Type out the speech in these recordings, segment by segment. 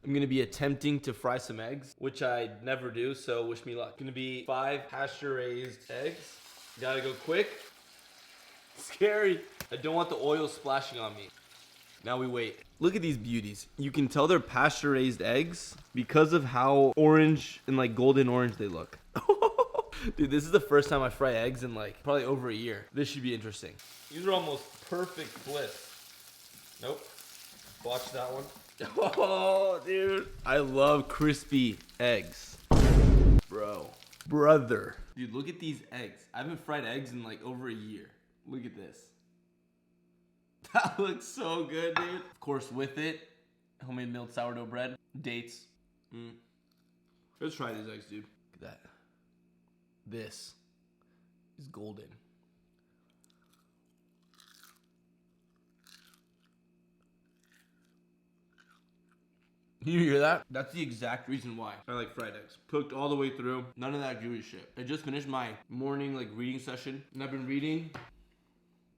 I'm gonna be attempting to fry some eggs, which I never do, so wish me luck. Gonna be 5 pasture-raised eggs. Gotta go quick. Scary. I don't want the oil splashing on me. Now we wait. Look at these beauties. You can tell they're pasture-raised eggs because of how orange and like golden orange they look. Dude, this is the first time I fry eggs in like probably over a year. This should be interesting. These are almost perfect bliss. Nope. Watch that one. Oh, dude. I love crispy eggs. Bro. Brother. Dude, look at these eggs. I haven't fried eggs in like over a year. Look at this. That looks so good, dude. Of course, with it, homemade milled sourdough bread, dates. Let's try these eggs, dude. Look at that. This is golden. You hear that? That's the exact reason why I like fried eggs. Cooked all the way through. None of that gooey shit. I just finished my morning like reading session, and I've been reading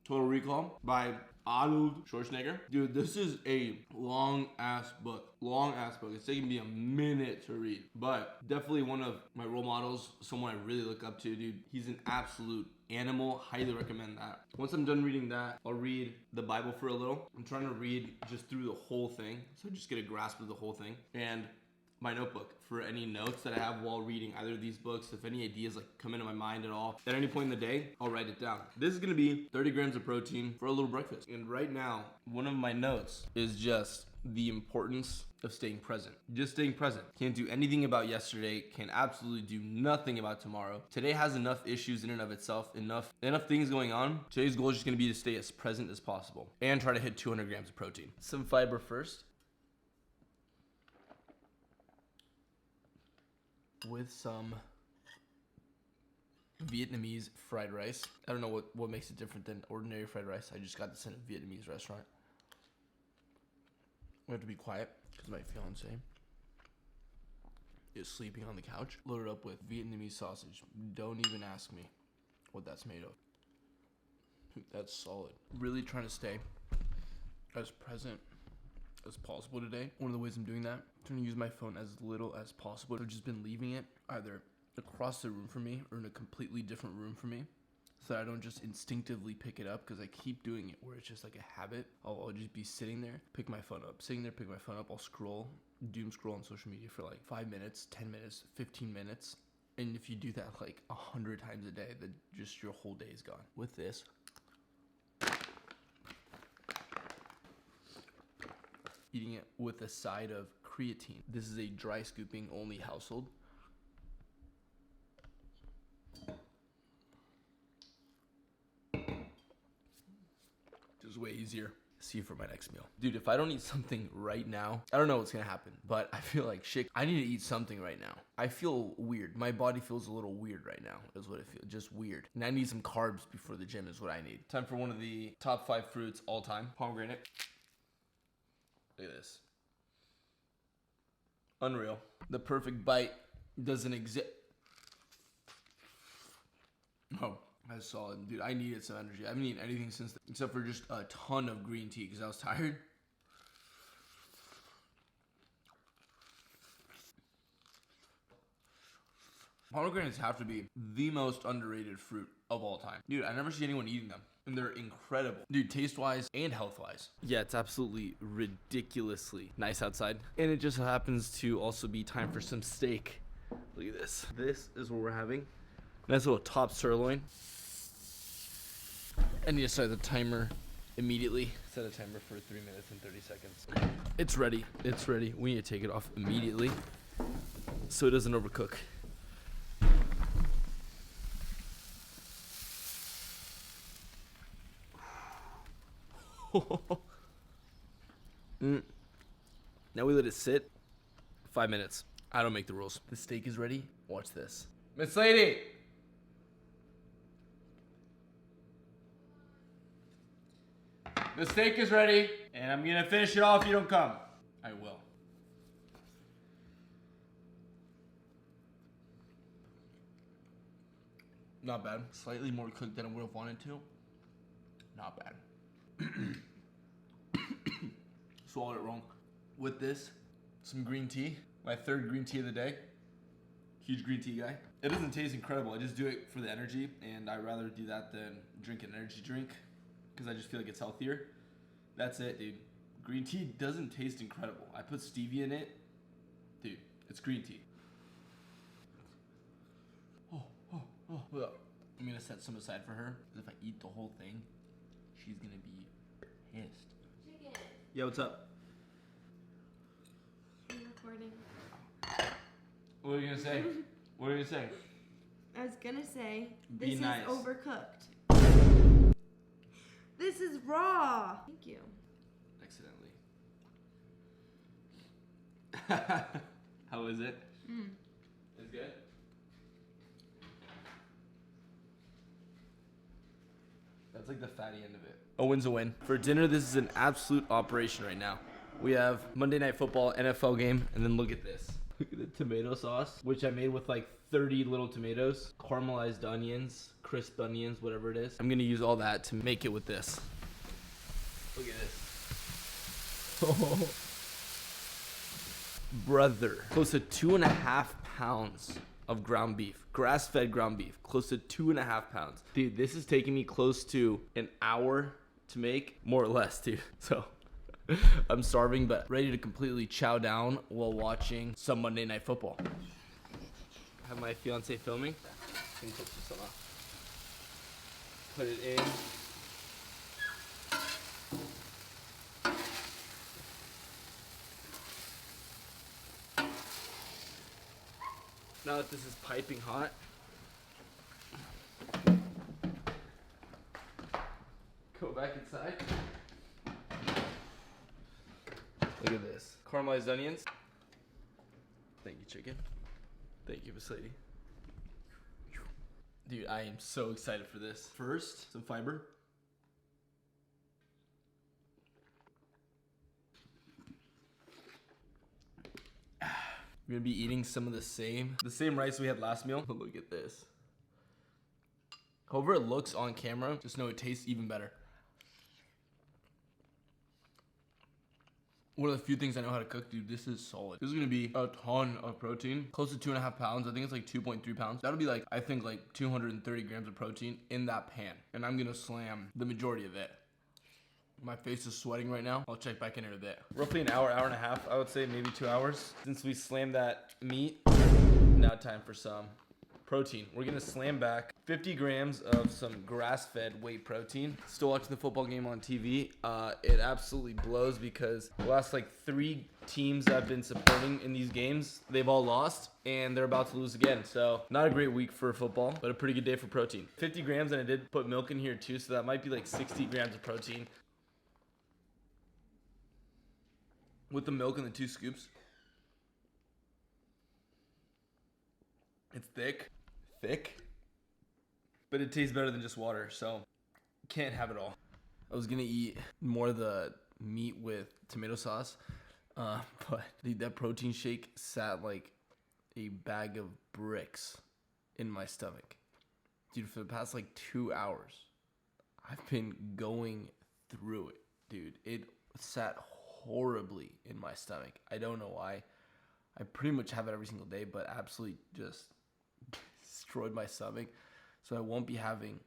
Total Recall by Arnold Schwarzenegger. Dude, this is a long ass book. Long ass book. It's taking me a minute to read. But definitely one of my role models, someone I really look up to, dude. He's an absolute animal. Highly recommend that. Once I'm done reading that, I'll read the Bible for a little. I'm trying to read just through the whole thing, so just get a grasp of the whole thing. And my notebook for any notes that I have while reading either of these books. If any ideas like come into my mind at all, at any point in the day, I'll write it down. This is gonna be 30 grams of protein for a little breakfast. And right now, one of my notes is just the importance of staying present. Just staying present. Can't do anything about yesterday, can absolutely do nothing about tomorrow. Today has enough issues in and of itself, enough things going on. Today's goal is just gonna be to stay as present as possible and try to hit 200 grams of protein. Some fiber first. With some Vietnamese fried rice. I don't know what makes it different than ordinary fried rice. I just got this in a Vietnamese restaurant. I have to be quiet because my fiance is sleeping on the couch. Loaded up with Vietnamese sausage. Don't even ask me what that's made of. That's solid. Really trying to stay as present as possible today. One of the ways I'm doing that, I'm trying to use my phone as little as possible. I've just been leaving it either across the room from me or in a completely different room from me, so that I don't just instinctively pick it up, because I keep doing it where it's just like a habit. I'll just be sitting there, pick my phone up, sitting there, pick my phone up. I'll scroll, doom scroll on social media for like 5 minutes, 10 minutes, 15 minutes. And if you do that like 100 times a day, then just your whole day is gone. With this, eating it with a side of creatine. This is a dry scooping only household. Just way easier. See you for my next meal. Dude, if I don't eat something right now, I don't know what's gonna happen, but I feel like shit. I need to eat something right now. I feel weird. My body feels a little weird right now, is what it feels. Just weird. And I need some carbs before the gym is what I need. Time for one of the top 5 fruits all time. Pomegranate. Look at this. Unreal. The perfect bite doesn't exist. Oh, that's solid. Dude, I needed some energy. I haven't eaten anything since then, except for just a ton of green tea because I was tired. Pomegranates have to be the most underrated fruit of all time. Dude, I never see anyone eating them. And they're incredible. Dude, taste-wise and health-wise. Yeah, it's absolutely ridiculously nice outside. And it just happens to also be time for some steak. Look at this. This is what we're having. Nice little top sirloin. I need to start the timer immediately. Set a timer for 3 minutes and 30 seconds. It's ready. It's ready. We need to take it off immediately so it doesn't overcook. Now we let it sit 5 minutes. I don't make the rules. The steak is ready. Watch this. Miss Lady! The steak is ready, and I'm gonna finish it off if you don't come. I will. Not bad. Slightly more cooked than I would have wanted to. Not bad. Swallowed it wrong. With this, Some green tea. My third green tea of the day. Huge green tea guy. It doesn't taste incredible. I just do it for the energy, and I'd rather do that than drink an energy drink because I just feel like it's healthier. That's it, dude. Green tea doesn't taste incredible. I put stevia in it. Dude, it's green tea. Well, I'm gonna set some aside for her. If I eat the whole thing, she's gonna be pissed. Chicken. Yeah, what's up? I'm recording. What are you gonna say? What are you gonna say? I was gonna say, Be this nice. is overcooked. This is raw. Thank you. Accidentally. How is it? It's good? That's like the fatty end of it. A win's a win. For dinner, this is an absolute operation right now. We have Monday Night Football, NFL game, and then look at this. Look at the tomato sauce, which I made with like 30 little tomatoes, caramelized onions, crisp onions, whatever it is. I'm gonna use all that to make it with this. Look at this. Brother. Close to 2.5 pounds of ground beef, grass-fed ground beef, close to 2.5 pounds. Dude, this is taking me close to an hour to make, more or less, dude. So I'm starving, but ready to completely chow down while watching some Monday Night Football. I have my fiance filming. Can put this on. Put it in. Now that this is piping hot, go back inside. Look at this. Caramelized onions. Thank you, chicken. Thank you, Miss Lady. Dude, I am so excited for this. First, some fiber. We're gonna be eating some of the same rice we had last meal. But look at this. However it looks on camera, just know it tastes even better. One of the few things I know how to cook, dude. This is solid. This is gonna be a ton of protein. Close to 2.5 pounds. I think it's like 2.3 pounds. That'll be like, I think like 230 grams of protein in that pan. And I'm gonna slam the majority of it. My face is sweating right now. I'll check back in a bit. Roughly an hour, hour and a half, I would say, maybe 2 hours. Since we slammed that meat, now time for some protein. We're gonna slam back 50 grams of some grass-fed whey protein. Still watching the football game on TV. It absolutely blows because the last like 3 teams I've been supporting in these games, they've all lost and they're about to lose again. So not a great week for football, but a pretty good day for protein. 50 grams, and I did put milk in here too, so that might be like 60 grams of protein. With the milk and the 2 scoops. It's thick, but it tastes better than just water, so can't have it all. I was gonna eat more of the meat with tomato sauce, but dude, that protein shake sat like a bag of bricks in my stomach. Dude, for the past like 2 hours, I've been going through it, dude. It sat horribly in my stomach. I don't know why. I pretty much have it every single day, but absolutely just destroyed my stomach. So I won't be having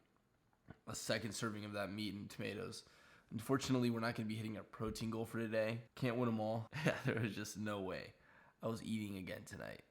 a second serving of that meat and tomatoes. Unfortunately, we're not going to be hitting our protein goal for today. Can't win them all. Yeah, there was just no way I was eating again tonight.